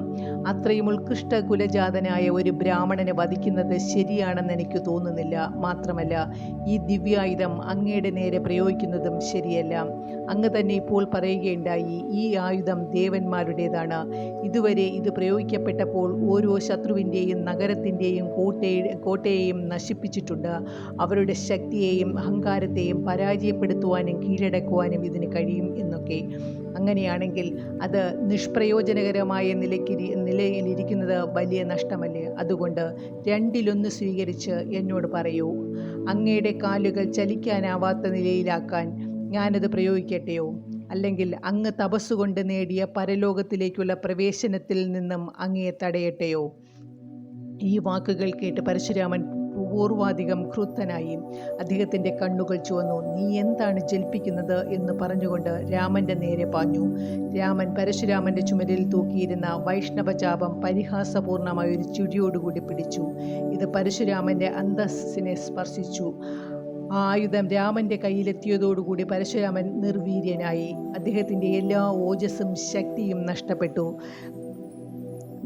അത്രയും ഉത്കൃഷ്ട കുലജാതനായ ഒരു ബ്രാഹ്മണനെ വധിക്കുന്നത് ശരിയാണെന്ന് എനിക്ക് തോന്നുന്നില്ല. മാത്രമല്ല, ഈ ദിവ്യായുധം അങ്ങയുടെ നേരെ പ്രയോഗിക്കുന്നതും ശരിയല്ല. അങ്ങ് തന്നെ ഇപ്പോൾ പറയുകയുണ്ടായി, ഈ ആയുധം ദേവന്മാരുടേതാണ്. ഇതുവരെ ഇത് പ്രയോഗിക്കപ്പെട്ടപ്പോൾ ഓരോ ശത്രുവിൻ്റെയും നഗരത്തിൻ്റെയും കോട്ടയെയും നശിപ്പിച്ചിട്ടുണ്ട്. അവരുടെ ശക്തിയെയും അഹങ്കാരത്തെയും പരാജയപ്പെടുത്തുവാനും കീഴടക്കുവാനും ഇതിന് കഴിയും എന്നൊക്കെ. അങ്ങനെയാണെങ്കിൽ അത് നിഷ്പ്രയോജനകരമായ നിലയിലിരിക്കുന്നത് വലിയ നഷ്ടമല്ലേ? അതുകൊണ്ട് രണ്ടിലൊന്ന് സ്വീകരിച്ച് എന്നോട് പറയൂ. അങ്ങയുടെ കാലുകൾ ചലിക്കാനാവാത്ത നിലയിലാക്കാൻ ഞാനത് പ്രയോഗിക്കട്ടെയോ? അല്ലെങ്കിൽ അങ്ങ് തപസ്സുകൊണ്ട് നേടിയ പരലോകത്തിലേക്കുള്ള പ്രവേശനത്തിൽ നിന്നും അങ്ങയെ തടയട്ടെയോ? ഈ വാക്കുകൾ കേട്ട് പരശുരാമൻ പൂർവാധികം ക്രുദ്ധനായി. അദ്ദേഹത്തിൻ്റെ കണ്ണുകൾ ചുവന്നു. നീ എന്താണ് ജൽപ്പിക്കുന്നത് എന്ന് പറഞ്ഞുകൊണ്ട് രാമൻ്റെ നേരെ പാഞ്ഞു. രാമൻ പരശുരാമൻ്റെ ചുമലിൽ തൂക്കിയിരുന്ന വൈഷ്ണവചാപം പരിഹാസപൂർണമായ ഒരു ചുഴിയോടുകൂടി പിടിച്ചു. ഇത് പരശുരാമൻ്റെ അന്തസ്സിനെ സ്പർശിച്ചു. ആ ആയുധം രാമൻ്റെ കയ്യിലെത്തിയതോടുകൂടി പരശുരാമൻ നിർവീര്യനായി. അദ്ദേഹത്തിൻ്റെ എല്ലാ ഓജസ്സും ശക്തിയും നഷ്ടപ്പെട്ടു.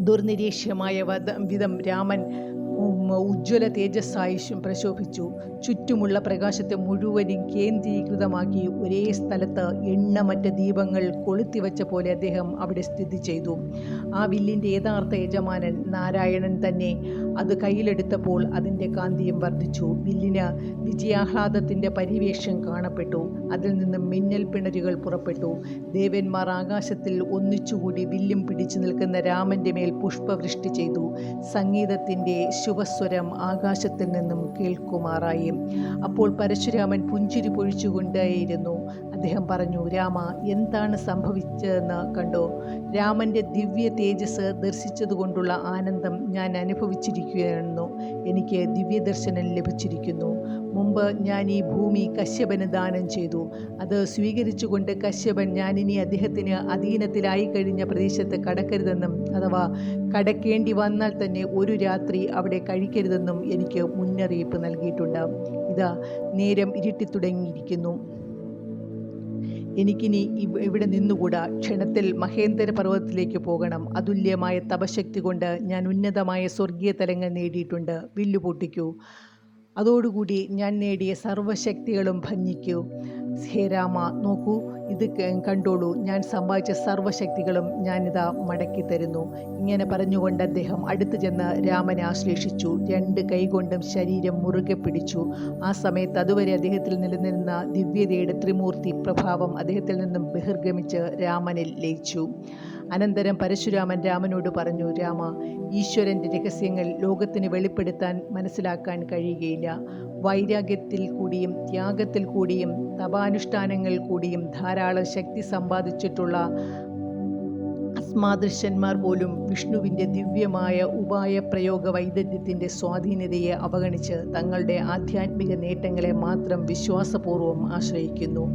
ദുർനിരീക്ഷ്യമായ വിധം രാമൻ ഉജ്ജ്വല തേജസ്സായി പ്രശോഭിച്ചു. ചുറ്റുമുള്ള പ്രകാശത്തെ മുഴുവനും കേന്ദ്രീകൃതമാക്കി ഒരേ സ്ഥലത്ത് എണ്ണമറ്റ ദീപങ്ങൾ കൊളുത്തിവെച്ച പോലെ അദ്ദേഹം അവിടെ സ്ഥിതി ചെയ്തു. ആ വില്ലിൻ്റെ യഥാർത്ഥ യജമാനൻ നാരായണൻ തന്നെ അത് കയ്യിലെടുത്തപ്പോൾ അതിൻ്റെ കാന്തിയും വർദ്ധിച്ചു. വില്ലിന് വിജയാഹ്ലാദത്തിൻ്റെ പരിവേഷം കാണപ്പെട്ടു. അതിൽ നിന്നും മിന്നൽ പിണരുകൾ പുറപ്പെട്ടു. ദേവന്മാർ ആകാശത്തിൽ ഒന്നിച്ചുകൂടി വില്ലും പിടിച്ചു നിൽക്കുന്ന രാമൻ്റെ മേൽ പുഷ്പവൃഷ്ടി ചെയ്തു. സംഗീതത്തിൻ്റെ ശുഭസ്വരം ആകാശത്തിൽ നിന്നും കേൾക്കുമാറായി. അപ്പോൾ പരശുരാമൻ പുഞ്ചിരി പൊഴിച്ചുകൊണ്ടേയിരുന്നു. അദ്ദേഹം പറഞ്ഞു, രാമ, എന്താണ് സംഭവിച്ചതെന്ന് കണ്ടോ? രാമൻ്റെ ദിവ്യ തേജസ് ദർശിച്ചതുകൊണ്ടുള്ള ആനന്ദം ഞാൻ അനുഭവിച്ചിരിക്കുകയാണെന്നു. എനിക്ക് ദിവ്യദർശനം ലഭിച്ചിരിക്കുന്നു. മുമ്പ് ഞാൻ ഈ ഭൂമി കശ്യപന് ദാനം ചെയ്തു. അത് സ്വീകരിച്ചുകൊണ്ട് കശ്യപൻ ഞാനിനി അദ്ദേഹത്തിന് അധീനത്തിലായി കഴിഞ്ഞ പ്രദേശത്ത് കടക്കരുതെന്നും അഥവാ കടക്കേണ്ടി വന്നാൽ തന്നെ ഒരു രാത്രി അവിടെ കഴിക്കരുതെന്നും എനിക്ക് മുന്നറിയിപ്പ് നൽകിയിട്ടുണ്ട്. ഇതാ നേരം ഇരുട്ടിത്തുടങ്ങിയിരിക്കുന്നു. എനിക്കിനി ഇവിടെ നിന്നുകൂടാ. ക്ഷണത്തിൽ മഹേന്ദ്ര പർവ്വതത്തിലേക്ക് പോകണം. അതുല്യമായ തപശക്തി കൊണ്ട് ഞാൻ ഉന്നതമായ സ്വർഗീയ തലങ്ങൾ നേടിയിട്ടുണ്ട്. വില്ലു പൊട്ടിക്കൂ. അതോടുകൂടി ഞാൻ നേടിയ സർവശക്തികളും ഭഞ്ജിക്കൂ. ഹേ രാമ, നോക്കൂ, ഇത് കണ്ടോളൂ. ഞാൻ സമ്പാദിച്ച സർവശക്തികളും ഞാനിതാ മടക്കി തരുന്നു. ഇങ്ങനെ പറഞ്ഞുകൊണ്ട് അദ്ദേഹം അടുത്തു ചെന്ന് രാമനെ ആശ്ലേഷിച്ചു. രണ്ട് കൈകൊണ്ടും ശരീരം മുറുകെ പിടിച്ചു. ആ സമയത്ത് അതുവരെ അദ്ദേഹത്തിൽ നിലനിന്ന ദിവ്യതയുടെ ത്രിമൂർത്തി പ്രഭാവം അദ്ദേഹത്തിൽ നിന്നും ബഹിർഗമിച്ച് രാമനിൽ ലയിച്ചു. അനന്തരം പരശുരാമൻ രാമനോട് പറഞ്ഞു, രാമ, ഈശ്വരൻ്റെ രഹസ്യങ്ങൾ ലോകത്തിന് വെളിപ്പെടുത്താൻ മനസ്സിലാക്കാൻ കഴിയുകയില്ല. വൈരാഗ്യത്തിൽ കൂടിയും ത്യാഗത്തിൽ കൂടിയും തപാനുഷ്ഠാനങ്ങൾ കൂടിയും ധാരാളം ശക്തി സമ്പാദിച്ചിട്ടുള്ള അസ്മാദൃശ്യന്മാർ പോലും വിഷ്ണുവിൻ്റെ ദിവ്യമായ ഉപായ പ്രയോഗ വൈദഗ്ധ്യത്തിൻ്റെ സ്വാധീനതയെ അവഗണിച്ച് തങ്ങളുടെ ആധ്യാത്മിക നേട്ടങ്ങളെ മാത്രം വിശ്വാസപൂർവ്വം ആശ്രയിക്കുന്നു.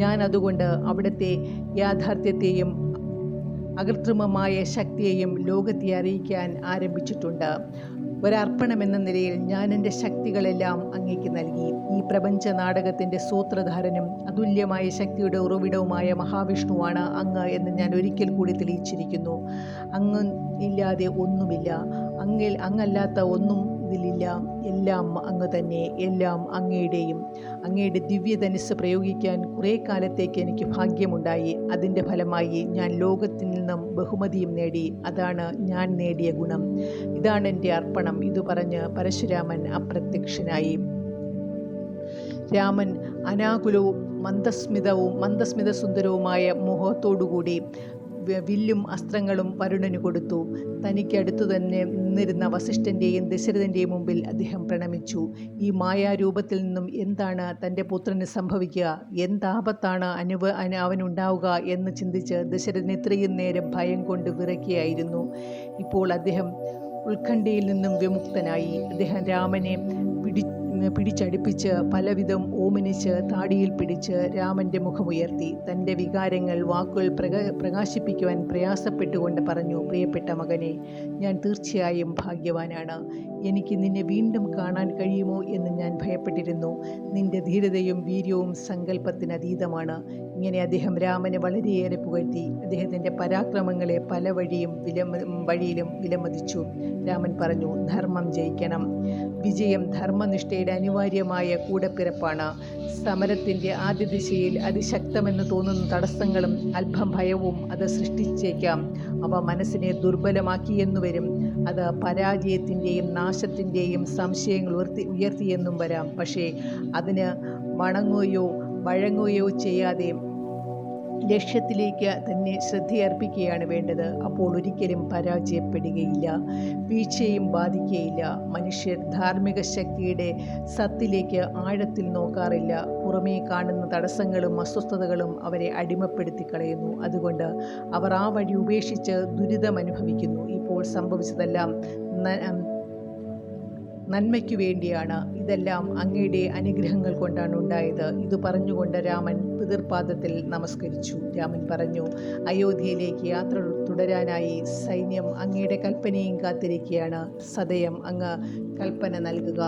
ഞാൻ അതുകൊണ്ട് അവിടുത്തെ യാഥാർത്ഥ്യത്തെയും അകൃത്രിമമായ ശക്തിയെയും ലോകത്തെ അറിയിക്കാൻ ആരംഭിച്ചിട്ടുണ്ട്. ഒരർപ്പണമെന്ന നിലയിൽ ഞാൻ എൻ്റെ ശക്തികളെല്ലാം അങ്ങേക്ക് നൽകി. ഈ പ്രപഞ്ച നാടകത്തിൻ്റെ സൂത്രധാരനും അതുല്യമായ ശക്തിയുടെ ഉറവിടവുമായ മഹാവിഷ്ണുവാണ് അങ്ങ് എന്ന് ഞാൻ ഒരിക്കൽ കൂടി തെളിയിച്ചിരിക്കുന്നു. അങ്ങ് ഇല്ലാതെ ഒന്നുമില്ല. അങ്ങല്ലാത്ത ഒന്നും ഇതിലില്ല. എല്ലാം അങ്ങ് തന്നെ, എല്ലാം അങ്ങയുടെയും. അങ്ങയുടെ ദിവ്യധനുസ്സ് പ്രയോഗിക്കാൻ കുറേ കാലത്തേക്ക് എനിക്ക് ഭാഗ്യമുണ്ടായി. അതിൻ്റെ ഫലമായി ഞാൻ ലോകത്തിൽ നിന്നും ബഹുമതിയും നേടി. അതാണ് ഞാൻ നേടിയ ഗുണം. ഇതാണ് എൻ്റെ അർപ്പണം. ഇത് പറഞ്ഞ് പരശുരാമൻ അപ്രത്യക്ഷനായി. രാമൻ അനാകുലവും മന്ദസ്മിതസുന്ദരവുമായ മുഖത്തോടുകൂടി വില്ലും അസ്ത്രങ്ങളും വരുണന് കൊടുത്തു. തനിക്കടുത്തു തന്നെ നിന്നിരുന്ന വസിഷ്ഠൻ്റെയും ദശരഥൻ്റെയും മുമ്പിൽ അദ്ദേഹം പ്രണമിച്ചു. ഈ മായാരൂപത്തിൽ നിന്നും എന്താണ് തൻ്റെ പുത്രന് സംഭവിക്കുക, എന്താപത്താണ് അവനുണ്ടാവുക എന്ന് ചിന്തിച്ച് ദശരഥൻ ഇത്രയും നേരം ഭയം കൊണ്ട് വിറയ്ക്കുകയായിരുന്നു. ഇപ്പോൾ അദ്ദേഹം ഉത്കണ്ഠയിൽ നിന്നും വിമുക്തനായി. അദ്ദേഹം രാമനെ പിടിച്ചടുപ്പിച്ച് പലവിധം ഓമനിച്ച് താടിയിൽ പിടിച്ച് രാമൻ്റെ മുഖമുയർത്തി തൻ്റെ വികാരങ്ങൾ വാക്കുകൾ പ്രകാശിപ്പിക്കുവാൻ പ്രയാസപ്പെട്ടുകൊണ്ട് പറഞ്ഞു, പ്രിയപ്പെട്ട മകനെ, ഞാൻ തീർച്ചയായും ഭാഗ്യവാനാണ്. എനിക്ക് നിന്നെ വീണ്ടും കാണാൻ കഴിയുമോ എന്ന് ഞാൻ ഭയപ്പെട്ടിരുന്നു. നിന്റെ ധീരതയും വീര്യവും സങ്കല്പത്തിനതീതമാണ്. ഇങ്ങനെ അദ്ദേഹം രാമനെ വളരെയേറെ പുകഴ്ത്തി. അദ്ദേഹത്തിൻ്റെ പരാക്രമങ്ങളെ പല വഴിയിലും വിലമതിച്ചു. രാമൻ പറഞ്ഞു, ധർമ്മം ജയിക്കണം. വിജയം ധർമ്മനിഷ്ഠയുടെ അനിവാര്യമായ കൂടപ്പിറപ്പാണ്. സമരത്തിൻ്റെ ആദ്യ ദിശയിൽ അതിശക്തമെന്ന് തോന്നുന്ന തടസ്സങ്ങളും അല്പം ഭയവും അത് സൃഷ്ടിച്ചേക്കാം. അവ മനസ്സിനെ ദുർബലമാക്കിയെന്നു വരും. അത് പരാജയത്തിൻ്റെയും നാശത്തിൻ്റെയും സംശയങ്ങൾ ഉയർത്തിയെന്നും വരാം. പക്ഷേ അതിന് വഴങ്ങുകയോ ചെയ്യാതെ ലക്ഷ്യത്തിലേക്ക് തന്നെ ശ്രദ്ധയർപ്പിക്കുകയാണ് വേണ്ടത്. അപ്പോൾ ഒരിക്കലും പരാജയപ്പെടുകയില്ല, വീഴ്ചയും ബാധിക്കുകയില്ല. മനുഷ്യർ ധാർമ്മിക ശക്തിയുടെ സത്തിലേക്ക് ആഴത്തിൽ നോക്കാറില്ല. പുറമേ കാണുന്ന തടസ്സങ്ങളും അസ്വസ്ഥതകളും അവരെ അടിമപ്പെടുത്തി കളയുന്നു. അതുകൊണ്ട് അവർ ആ വഴി ഉപേക്ഷിച്ച് ദുരിതം അനുഭവിക്കുന്നു. ഇപ്പോൾ സംഭവിച്ചതെല്ലാം നന്മയ്ക്കു വേണ്ടിയാണ്. ഇതെല്ലാം അങ്ങയുടെ അനുഗ്രഹങ്ങൾ കൊണ്ടാണ് ഉണ്ടായത്. ഇത് പറഞ്ഞുകൊണ്ട് രാമൻ പിതൃപാദത്തിൽ നമസ്കരിച്ചു. രാമൻ പറഞ്ഞു, അയോധ്യയിലേക്ക് യാത്ര തുടരാനായി സൈന്യം അങ്ങയുടെ കൽപ്പനയും കാത്തിരിക്കുകയാണ്. സദയം അങ്ങ് കൽപ്പന നൽകുക.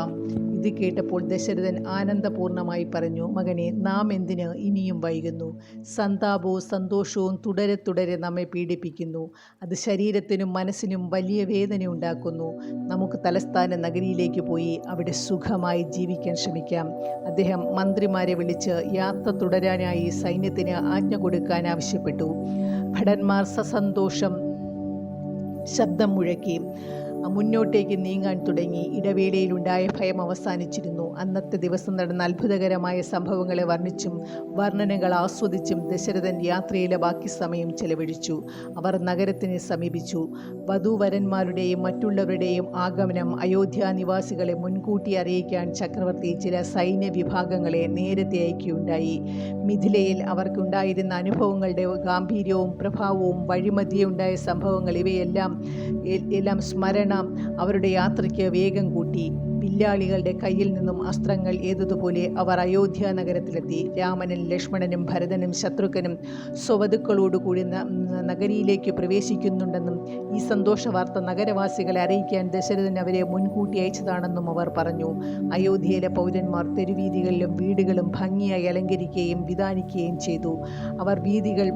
ഇത് കേട്ടപ്പോൾ ദശരഥൻ ആനന്ദപൂർണമായി പറഞ്ഞു, മകനെ, നാം എന്തിന് ഇനിയും വൈകുന്നു? സന്താപവും സന്തോഷവും തുടരെ നമ്മെ പീഡിപ്പിക്കുന്നു. അത് ശരീരത്തിനും മനസ്സിനും വലിയ വേദന ഉണ്ടാക്കുന്നു. നമുക്ക് തലസ്ഥാന നഗരിയിലേക്ക് പോയി അവിടെ സുഖമായി ജീവിക്കാൻ ശ്രമിക്കാം. അദ്ദേഹം മന്ത്രിമാരെ വിളിച്ച് യാത്ര തുടരാനായി സൈന്യത്തിന് ആജ്ഞ കൊടുക്കാൻ ആവശ്യപ്പെട്ടു. ഭടന്മാർ സസന്തോഷം ശബ്ദം മുഴക്കി മുന്നോട്ടേക്ക് നീങ്ങാൻ തുടങ്ങി. ഇടവേളയിലുണ്ടായ ഭയം അവസാനിച്ചിരുന്നു. അന്നത്തെ ദിവസം നടന്ന അത്ഭുതകരമായ സംഭവങ്ങളെ വർണ്ണനകൾ ആസ്വദിച്ചും ദശരഥൻ യാത്രയിലെ ബാക്കി സമയം ചെലവഴിച്ചു. അവർ നഗരത്തിനെ സമീപിച്ചു. വധൂവരന്മാരുടെയും മറ്റുള്ളവരുടെയും ആഗമനം അയോധ്യ നിവാസികളെ മുൻകൂട്ടി അറിയിക്കാൻ ചക്രവർത്തി ചില സൈന്യ വിഭാഗങ്ങളെ നേരത്തെ അയക്കുകയുണ്ടായി. മിഥിലയിൽ അവർക്കുണ്ടായിരുന്ന അനുഭവങ്ങളുടെ ഗാംഭീര്യവും പ്രഭാവവും വഴിമധ്യേ ഉണ്ടായ സംഭവങ്ങൾ ഇവയെല്ലാം സ്മരണ അവരുടെ യാത്രയ്ക്ക് വേഗം കൂട്ടി. വില്ലാളികളുടെ കയ്യിൽ നിന്നും അസ്ത്രങ്ങൾ ഏതുപോലെ അവർ അയോധ്യ നഗരത്തിലെത്തി. രാമനും ലക്ഷ്മണനും ഭരതനും ശത്രുഘ്നും സ്വവധുക്കളോടുകൂടി നഗരിയിലേക്ക് പ്രവേശിക്കുന്നുണ്ടെന്നും ഈ സന്തോഷ വാർത്ത നഗരവാസികളെ അറിയിക്കാൻ ദശരഥൻ അവരെ മുൻകൂട്ടി അയച്ചതാണെന്നും അവർ പറഞ്ഞു. അയോധ്യയിലെ പൗരന്മാർ തെരുവീഥികളിലും വീടുകളും ഭംഗിയായി അലങ്കരിക്കുകയും വിധാനിക്കുകയും ചെയ്തു. അവർ വീഥികൾ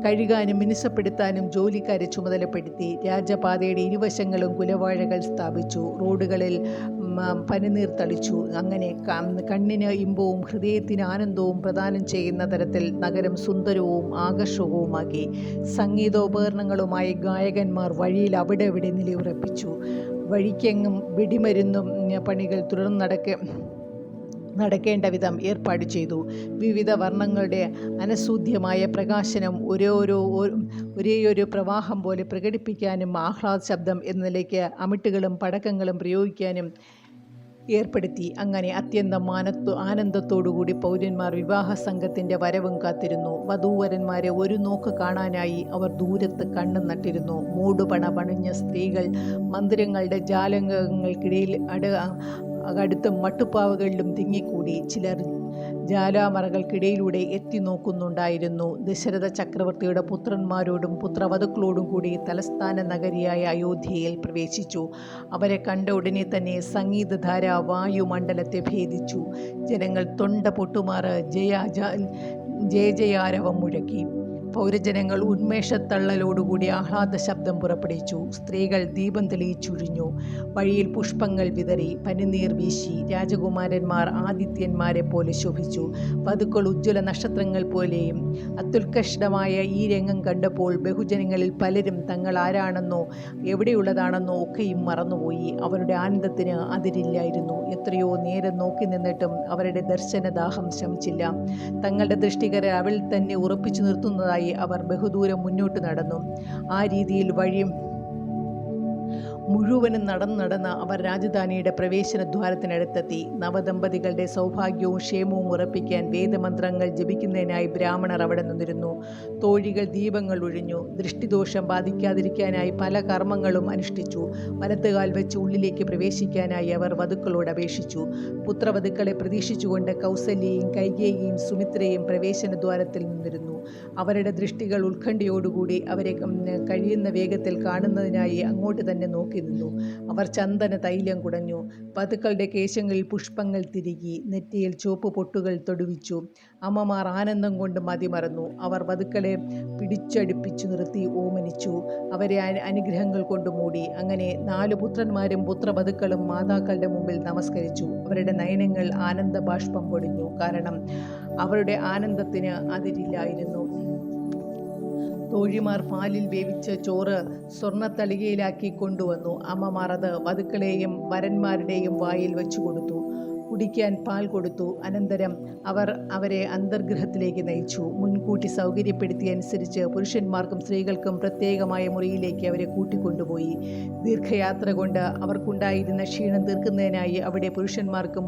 കഴുകാനും മിനുസപ്പെടുത്താനും ജോലിക്കാരെ ചുമതലപ്പെടുത്തി. രാജപാതയുടെ ഇരുവശങ്ങളും കുലവാഴകൾ സ്ഥാപിച്ചു. റോഡുകളിൽ പനിനീർ തളിച്ചു. അങ്ങനെ കണ്ണിന് ഇമ്പവും ഹൃദയത്തിന് ആനന്ദവും പ്രദാനം ചെയ്യുന്ന തരത്തിൽ നഗരം സുന്ദരവും ആകർഷകവുമാക്കി. സംഗീതോപകരണങ്ങളുമായി ഗായകന്മാർ വഴിയിൽ അവിടെ നിലയുറപ്പിച്ചു. വഴിക്കെങ്ങും വെടിമരുന്നും പണികൾ നടക്കേണ്ട വിധം ഏർപ്പാട് ചെയ്തു. വിവിധ വർണ്ണങ്ങളുടെ അനസൂധ്യമായ പ്രകാശനം ഒരേയൊരു പ്രവാഹം പോലെ പ്രകടിപ്പിക്കാനും ആഹ്ലാദ ശബ്ദം എന്ന നിലയ്ക്ക് അമിട്ടുകളും പടക്കങ്ങളും പ്രയോഗിക്കാനും ഏർപ്പെടുത്തി. അങ്ങനെ അത്യന്തം ആനന്ദത്തോടുകൂടി പൗരന്മാർ വിവാഹ സംഘത്തിൻ്റെ വരവും കാത്തിരുന്നു. വധൂവരന്മാരെ ഒരു നോക്ക് കാണാനായി അവർ ദൂരത്ത് കണ്ണും നട്ടിരുന്നു. മൂടുപണ പണിഞ്ഞ സ്ത്രീകൾ മന്ദിരങ്ങളുടെ ജാലകങ്ങൾക്കിടയിൽ അടുത്തും മട്ടുപ്പാവകളിലും തിങ്ങിക്കൂടി. ചിലർ ജാലാമറകൾക്കിടയിലൂടെ എത്തി നോക്കുന്നുണ്ടായിരുന്നു. ദശരഥ ചക്രവർത്തിയുടെ പുത്രന്മാരോടും പുത്രവധുക്കളോടും കൂടി തലസ്ഥാന നഗരിയായ അയോധ്യയിൽ പ്രവേശിച്ചു. അവരെ കണ്ട ഉടനെ തന്നെ സംഗീതധാര വായുമണ്ഡലത്തെ ഭേദിച്ചു. ജനങ്ങൾ തൊണ്ട പൊട്ടുമാറ് ജയജയാരവം മുഴക്കി. പൗരജനങ്ങൾ ഉന്മേഷത്തള്ളലോടുകൂടി ആഹ്ലാദ ശബ്ദം പുറപ്പെടുവിച്ചു. സ്ത്രീകൾ ദീപം തെളിയിച്ചൊഴിഞ്ഞു. വഴിയിൽ പുഷ്പങ്ങൾ വിതറി, പനിനീർ വീശി. രാജകുമാരന്മാർ ആദിത്യന്മാരെ പോലെ ശോഭിച്ചു. വധുക്കൾ ഉജ്ജ്വല നക്ഷത്രങ്ങൾ പോലെയും. അത്യുത്കൃഷ്ടമായ ഈ രംഗം കണ്ടപ്പോൾ ബഹുജനങ്ങളിൽ പലരും തങ്ങൾ ആരാണെന്നോ എവിടെയുള്ളതാണെന്നോ ഒക്കെയും മറന്നുപോയി. അവരുടെ ആനന്ദത്തിന് അതിരില്ലായിരുന്നു. എത്രയോ നേരം നോക്കി നിന്നിട്ടും അവരുടെ ദർശനദാഹം ശമിച്ചില്ല. തങ്ങളുടെ ദൃഷ്ടികരെ അവൾ തന്നെ ഉറപ്പിച്ചു നിർത്തുന്നതായി അവർ ബഹുദൂരം മുന്നോട്ട് നടന്നു. ആ രീതിയിൽ വഴി മുഴുവനും നടന്ന് അവർ രാജധാനിയുടെ പ്രവേശന ദ്വാരത്തിനടുത്തെത്തി. നവദമ്പതികളുടെ സൗഭാഗ്യവും ക്ഷേമവും ഉറപ്പിക്കാൻ വേദമന്ത്രങ്ങൾ ജപിക്കുന്നതിനായി ബ്രാഹ്മണർ അവിടെ നിന്നിരുന്നു. തോഴികൾ ദീപങ്ങൾ ഒഴിഞ്ഞു. ദൃഷ്ടിദോഷം ബാധിക്കാതിരിക്കാനായി പല കർമ്മങ്ങളും അനുഷ്ഠിച്ചു. വലത്തുകാൽ വെച്ച് ഉള്ളിലേക്ക് പ്രവേശിക്കാനായി അവർ വധുക്കളോട് അപേക്ഷിച്ചു. പുത്രവധുക്കളെ പ്രതീക്ഷിച്ചുകൊണ്ട് കൗസല്യയും കൈകേയിയും സുമിത്രയും പ്രവേശന ദ്വാരത്തിൽ നിന്നിരുന്നു. അവരുടെ ദൃഷ്ടികൾ ഉത്കണ്ഠയോടുകൂടി അവരെ കഴിയുന്ന വേഗത്തിൽ കാണുന്നതിനായി അങ്ങോട്ട് തന്നെ നോക്കി നിന്നു. അവർ ചന്ദന തൈലം കുടഞ്ഞു. വധുക്കളുടെ കേശങ്ങളിൽ പുഷ്പങ്ങൾ തിരുകി. നെറ്റിയിൽ ചുവപ്പ് പൊട്ടുകൾ തൊടുവിച്ചു. അമ്മമാർ ആനന്ദം കൊണ്ട് മതിമറന്നു. അവർ വധുക്കളെ പിടിച്ചടുപ്പിച്ചു നിർത്തി ഓമനിച്ചു. അവരെ അനുഗ്രഹങ്ങൾ കൊണ്ട് മൂടി. അങ്ങനെ 4 പുത്രന്മാരും പുത്രവധുക്കളും മാതാക്കളുടെ മുമ്പിൽ നമസ്കരിച്ചു. അവരുടെ നയനങ്ങൾ ആനന്ദ ബാഷ്പം പൊടിഞ്ഞു. കാരണം അവരുടെ ആനന്ദത്തിന് അതിരില്ലായിരുന്നു. തോഴിമാർ പാലിൽ വേവിച്ച ചോറ് സ്വർണ്ണത്തളികയിലാക്കി കൊണ്ടുവന്നു. അമ്മമാർ അത് വധുക്കളെയും വരന്മാരുടെയും വായിൽ വെച്ചു കൊടുത്തു. കുടിക്കാൻ പാൽ കൊടുത്തു. അനന്തരം അവരെ അന്തർഗൃഹത്തിലേക്ക് നയിച്ചു. മുൻകൂട്ടി സൗകര്യപ്പെടുത്തിയനുസരിച്ച് പുരുഷന്മാർക്കും സ്ത്രീകൾക്കും പ്രത്യേകമായ മുറിയിലേക്ക് അവരെ കൂട്ടിക്കൊണ്ടുപോയി. ദീർഘയാത്ര കൊണ്ട് അവർക്കുണ്ടായിരുന്ന ക്ഷീണം തീർക്കുന്നതിനായി അവിടെ പുരുഷന്മാർക്ക്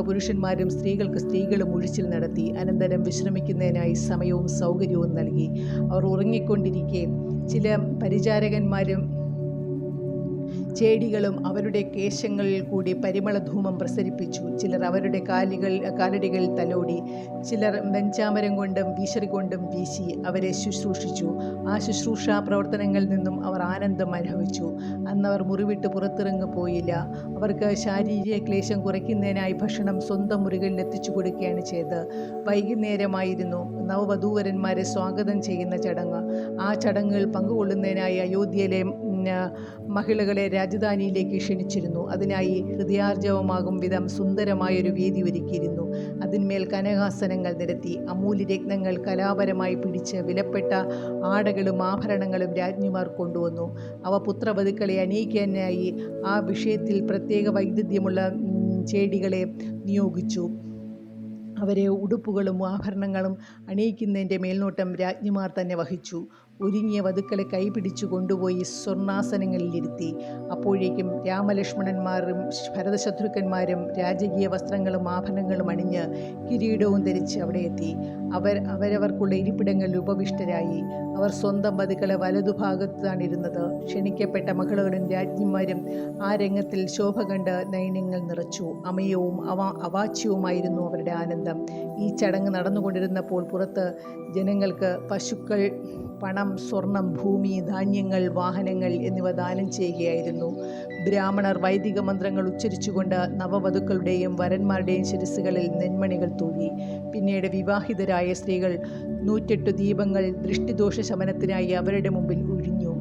പുരുഷന്മാരും സ്ത്രീകൾക്ക് സ്ത്രീകളും ഒഴിച്ചിൽ നടത്തി. അനന്തരം വിശ്രമിക്കുന്നതിനായി സമയവും സൗകര്യവും നൽകി. അവർ ഉറങ്ങിക്കൊണ്ടിരിക്കെ ചില പരിചാരകന്മാരും ചേടികളും അവരുടെ കേശങ്ങളിൽ കൂടി പരിമളധൂമം പ്രസരിപ്പിച്ചു. ചിലർ അവരുടെ കാലടികളിൽ തലോടി. ചിലർ വെഞ്ചാമരം കൊണ്ടും വീശറി കൊണ്ടും വീശി അവരെ ശുശ്രൂഷിച്ചു. ആ ശുശ്രൂഷാ പ്രവർത്തനങ്ങളിൽ നിന്നും അവർ ആനന്ദം അനുഭവിച്ചു. അന്നവർ മുറിവിട്ട് പുറത്തിറങ്ങിപ്പോയില്ല. അവർക്ക് ശാരീരിക ക്ലേശം കുറയ്ക്കുന്നതിനായി ഭക്ഷണം സ്വന്തം മുറികളിൽ എത്തിച്ചു കൊടുക്കുകയാണ് ചെയ്തത്. വൈകുന്നേരമായിരുന്നു. നവവധൂവരന്മാരെ സ്വാഗതം ചെയ്യുന്ന ചടങ്ങ്. ആ ചടങ്ങുകൾ പങ്കുകൊള്ളുന്നതിനായി അയോധ്യയിലെ മഹിളകളെ രാജധാനിയിലേക്ക് ക്ഷണിച്ചിരുന്നു. അതിനായി ഹൃദയാർജവമാകും വിധം സുന്ദരമായൊരു വേദി ഒരുക്കിയിരുന്നു. അതിന്മേൽ കനകാസനങ്ങൾ നിരത്തി. അമൂല്യരത്നങ്ങൾ കലാപരമായി പിടിച്ച് വിലപ്പെട്ട ആടകളും ആഭരണങ്ങളും രാജ്ഞിമാർ കൊണ്ടുവന്നു. അവ പുത്രവധുക്കളെ അണിയിക്കാനായി ആ വിഷയത്തിൽ പ്രത്യേക വൈദഗ്ധ്യമുള്ള ചേടികളെ നിയോഗിച്ചു. അവരെ ഉടുപ്പുകളും ആഭരണങ്ങളും അണിയിക്കുന്നതിൻ്റെ മേൽനോട്ടം രാജ്ഞിമാർ തന്നെ വഹിച്ചു. ഒരുങ്ങിയ വധുക്കളെ കൈപിടിച്ചു കൊണ്ടുപോയി സ്വർണ്ണാസനങ്ങളിലിരുത്തി. അപ്പോഴേക്കും രാമലക്ഷ്മണന്മാരും ഭരതശത്രുഘ്നന്മാരും രാജകീയ വസ്ത്രങ്ങളും ആഭരണങ്ങളും അണിഞ്ഞ് കിരീടവും ധരിച്ച് അവിടെ എത്തി. അവരവർക്കുള്ള ഇരിപ്പിടങ്ങളിൽ ഉപവിഷ്ടരായി. അവർ സ്വന്തം വധുക്കളെ വലതുഭാഗത്താണ് ഇരുന്നത്. ക്ഷണിക്കപ്പെട്ട മകളുകളും രാജ്ഞിമാരും ആ രംഗത്തിൽ ശോഭ കണ്ട് നയനങ്ങൾ നിറച്ചു. അമയവും അവാച്യവുമായിരുന്നു അവരുടെ ആനന്ദം. ഈ ചടങ്ങ് നടന്നുകൊണ്ടിരുന്നപ്പോൾ പുറത്ത് ജനങ്ങൾക്ക് പശുക്കൾ, പണം, സ്വർണം, ഭൂമി, ധാന്യങ്ങൾ, വാഹനങ്ങൾ എന്നിവ ദാനം ചെയ്യുകയായിരുന്നു. ബ്രാഹ്മണർ വൈദിക മന്ത്രങ്ങൾ ഉച്ചരിച്ചുകൊണ്ട് നവവധുക്കളുടെയും വരന്മാരുടെയും ശിരസ്സുകളിൽ നെന്മണികൾ തൂകി. പിന്നീട് വിവാഹിതരായ സ്ത്രീകൾ 108 ദീപങ്ങൾ ദൃഷ്ടിദോഷ ശമനത്തിനായി അവരുടെ മുമ്പിൽ ഒഴിഞ്ഞു.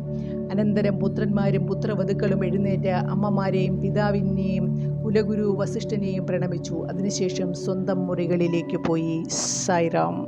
അനന്തരം പുത്രന്മാരും പുത്രവധുക്കളും എഴുന്നേറ്റ് അമ്മമാരെയും പിതാവിനെയും കുലഗുരു വസിഷ്ഠനെയും പ്രണമിച്ചു. അതിനുശേഷം സ്വന്തം മുറികളിലേക്ക് പോയി. സായിറാം.